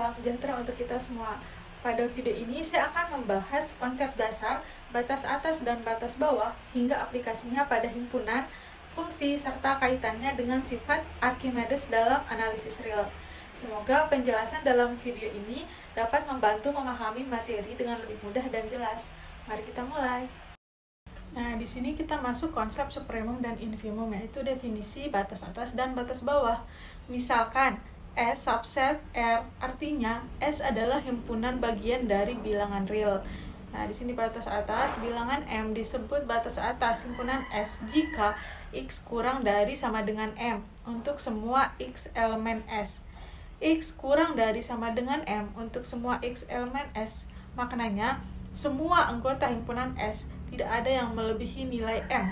salam sejahtera untuk kita semua. Pada video ini saya akan membahas konsep dasar, batas atas dan batas bawah, hingga aplikasinya pada himpunan, fungsi, serta kaitannya dengan sifat Archimedes dalam analisis real. Semoga penjelasan dalam video ini dapat membantu memahami materi dengan lebih mudah dan jelas. Mari kita mulai. Nah, di sini kita masuk konsep supremum dan infimum, yaitu definisi batas atas dan batas bawah. Misalkan S subset R, artinya S adalah himpunan bagian dari bilangan real. Nah, di sini batas atas, bilangan M disebut batas atas himpunan S jika X kurang dari sama dengan M untuk semua X elemen S. X kurang dari sama dengan M untuk semua X elemen S. Maknanya, semua anggota himpunan S tidak ada yang melebihi nilai M.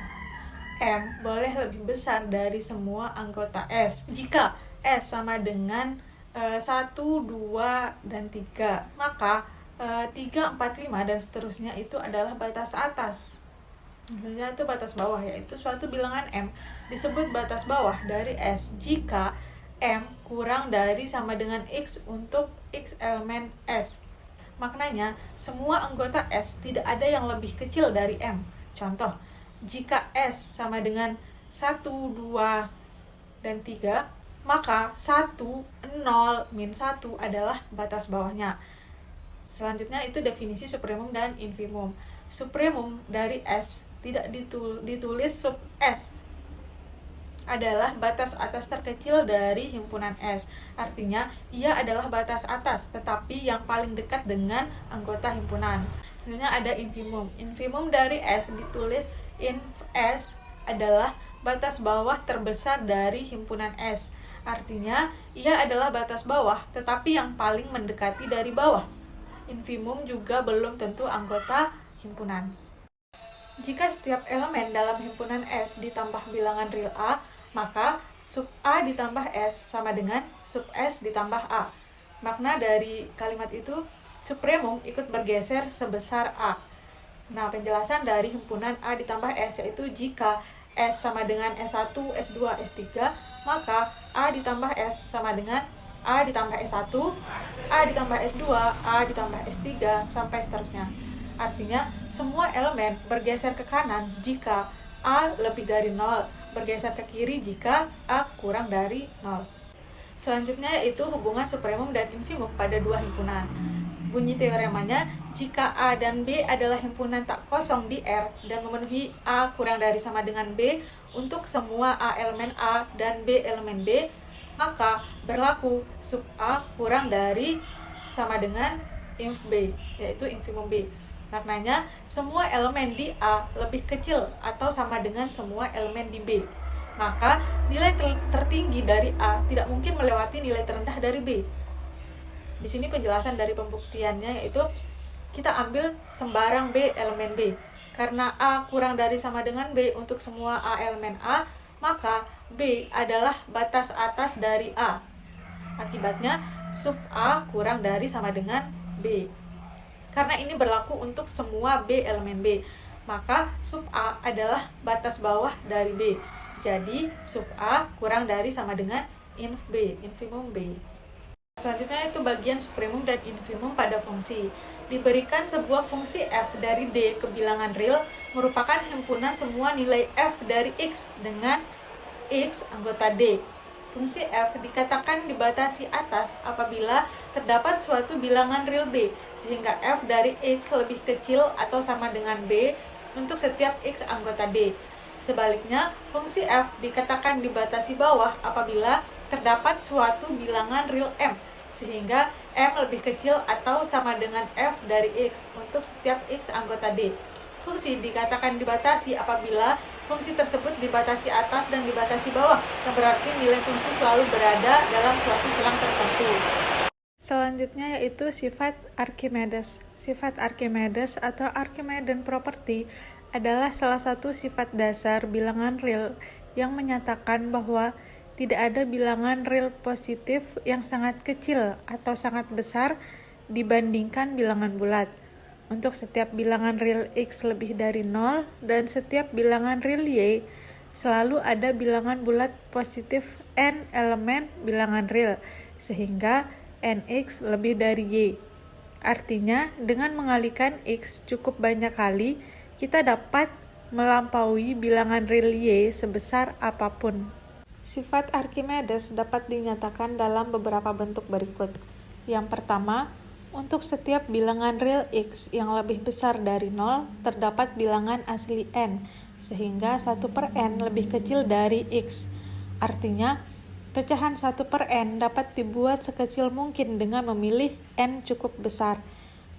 M boleh lebih besar dari semua anggota S jika S sama dengan 1, 2, dan 3. Maka 3, 4, 5, dan seterusnya itu adalah batas atas. Itu batas bawah, yaitu suatu bilangan M disebut batas bawah dari S jika M kurang dari sama dengan X untuk X elemen S. Maknanya, semua anggota S tidak ada yang lebih kecil dari M. Contoh, jika S sama dengan 1, 2, dan 3, maka 1, 0, min 1 adalah batas bawahnya. Selanjutnya itu definisi supremum dan infimum. Supremum dari S tidak ditulis sub S adalah batas atas terkecil dari himpunan S. Artinya, ia adalah batas atas, tetapi yang paling dekat dengan anggota himpunan. Selanjutnya ada infimum. Infimum dari S ditulis inf S adalah batas bawah terbesar dari himpunan S. Artinya, ia adalah batas bawah, tetapi yang paling mendekati dari bawah. Infimum juga belum tentu anggota himpunan. Jika setiap elemen dalam himpunan S ditambah bilangan real A, maka sub A ditambah S sama dengan sub S ditambah A. Makna dari kalimat itu, supremum ikut bergeser sebesar A. Nah, penjelasan dari himpunan A ditambah S yaitu jika S sama dengan S1, S2, S3, maka A ditambah S sama dengan A ditambah S1, A ditambah S2, A ditambah S3, sampai seterusnya. Artinya, semua elemen bergeser ke kanan jika A lebih dari 0, bergeser ke kiri jika A kurang dari 0. Selanjutnya yaitu hubungan supremum dan infimum pada dua himpunan. Bunyi teoremanya, jika A dan B adalah himpunan tak kosong di R dan memenuhi A kurang dari sama dengan B untuk semua A elemen A dan B elemen B, maka berlaku sub A kurang dari sama dengan inf B, yaitu infimum B. Maknanya, semua elemen di A lebih kecil atau sama dengan semua elemen di B. Maka, nilai tertinggi dari A tidak mungkin melewati nilai terendah dari B. Di sini penjelasan dari pembuktiannya yaitu kita ambil sembarang B elemen B. Karena A kurang dari sama dengan B untuk semua A elemen A, maka B adalah batas atas dari A. Akibatnya, sub A kurang dari sama dengan B. Karena ini berlaku untuk semua B elemen B, maka sub A adalah batas bawah dari B. Jadi, sub A kurang dari sama dengan inf B, infimum B. Selanjutnya itu bagian supremum dan infimum pada fungsi. Diberikan sebuah fungsi f dari D ke bilangan real merupakan himpunan semua nilai f dari x dengan x anggota D. Fungsi f dikatakan dibatasi atas apabila terdapat suatu bilangan real B, sehingga f dari x lebih kecil atau sama dengan B untuk setiap x anggota D. Sebaliknya, fungsi f dikatakan dibatasi bawah apabila terdapat suatu bilangan real M, sehingga M lebih kecil atau sama dengan f dari x untuk setiap x anggota D. Fungsi dikatakan dibatasi apabila fungsi tersebut dibatasi atas dan dibatasi bawah, yang berarti nilai fungsi selalu berada dalam suatu selang tertentu. Selanjutnya yaitu sifat Archimedes. Sifat Archimedes atau Archimedean property adalah salah satu sifat dasar bilangan real yang menyatakan bahwa tidak ada bilangan real positif yang sangat kecil atau sangat besar dibandingkan bilangan bulat. Untuk setiap bilangan real X lebih dari 0 dan setiap bilangan real Y, selalu ada bilangan bulat positif n elemen bilangan real, sehingga nx lebih dari y. Artinya, dengan mengalikan x cukup banyak kali, kita dapat melampaui bilangan real y sebesar apapun. Sifat Archimedes dapat dinyatakan dalam beberapa bentuk berikut. Yang pertama, untuk setiap bilangan real x yang lebih besar dari 0, terdapat bilangan asli n, sehingga 1/n lebih kecil dari x. Artinya, pecahan 1/n dapat dibuat sekecil mungkin dengan memilih n cukup besar.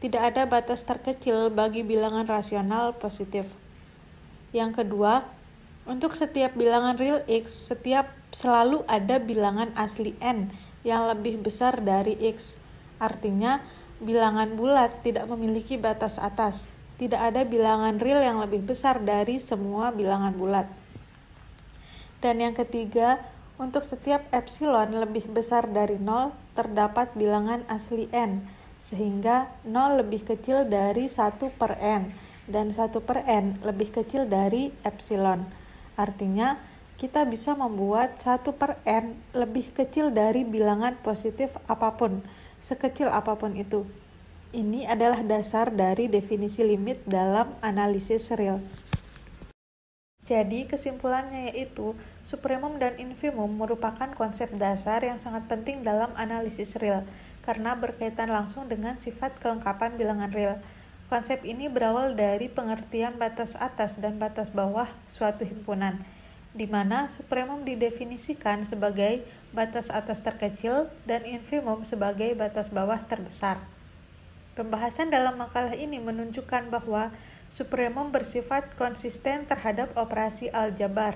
Tidak ada batas terkecil bagi bilangan rasional positif. Yang kedua, untuk setiap bilangan real x, selalu ada bilangan asli n yang lebih besar dari x. Artinya, bilangan bulat tidak memiliki batas atas. Tidak ada bilangan real yang lebih besar dari semua bilangan bulat. Dan yang ketiga, untuk setiap epsilon lebih besar dari 0, terdapat bilangan asli n, sehingga 0 lebih kecil dari 1/n, dan 1/n lebih kecil dari epsilon. Artinya, kita bisa membuat 1/n lebih kecil dari bilangan positif apapun, sekecil apapun itu. Ini adalah dasar dari definisi limit dalam analisis real. Jadi, kesimpulannya yaitu, supremum dan infimum merupakan konsep dasar yang sangat penting dalam analisis real, karena berkaitan langsung dengan sifat kelengkapan bilangan real. Konsep ini berawal dari pengertian batas atas dan batas bawah suatu himpunan, di mana supremum didefinisikan sebagai batas atas terkecil dan infimum sebagai batas bawah terbesar. Pembahasan dalam makalah ini menunjukkan bahwa supremum bersifat konsisten terhadap operasi aljabar,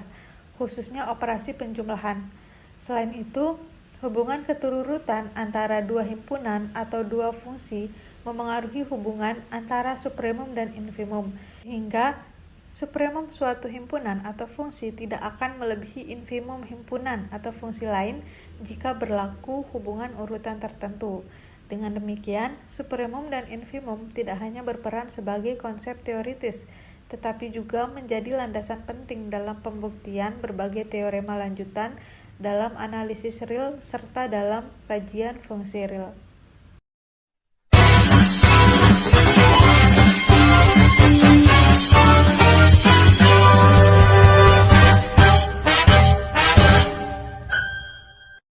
khususnya operasi penjumlahan. Selain itu, hubungan keterurutan antara dua himpunan atau dua fungsi memengaruhi hubungan antara supremum dan infimum, hingga supremum suatu himpunan atau fungsi tidak akan melebihi infimum himpunan atau fungsi lain jika berlaku hubungan urutan tertentu. Dengan demikian, supremum dan infimum tidak hanya berperan sebagai konsep teoritis, tetapi juga menjadi landasan penting dalam pembuktian berbagai teorema lanjutan dalam analisis real serta dalam kajian fungsi real.